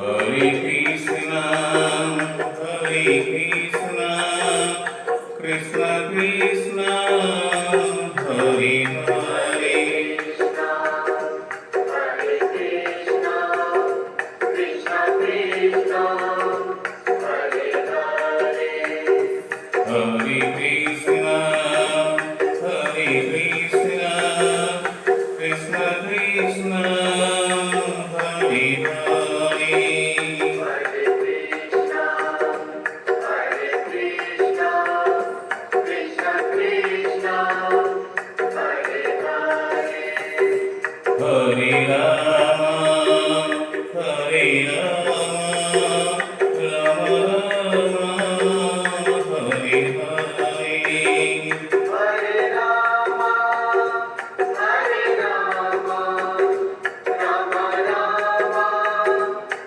Hare Krishna, Hare Krishna, Krishna Krishna, Hare Hare, Hare Krishna, Hare Krishna, Krishna Krishna, Hare Hare. Hare Rama, Hare Rama,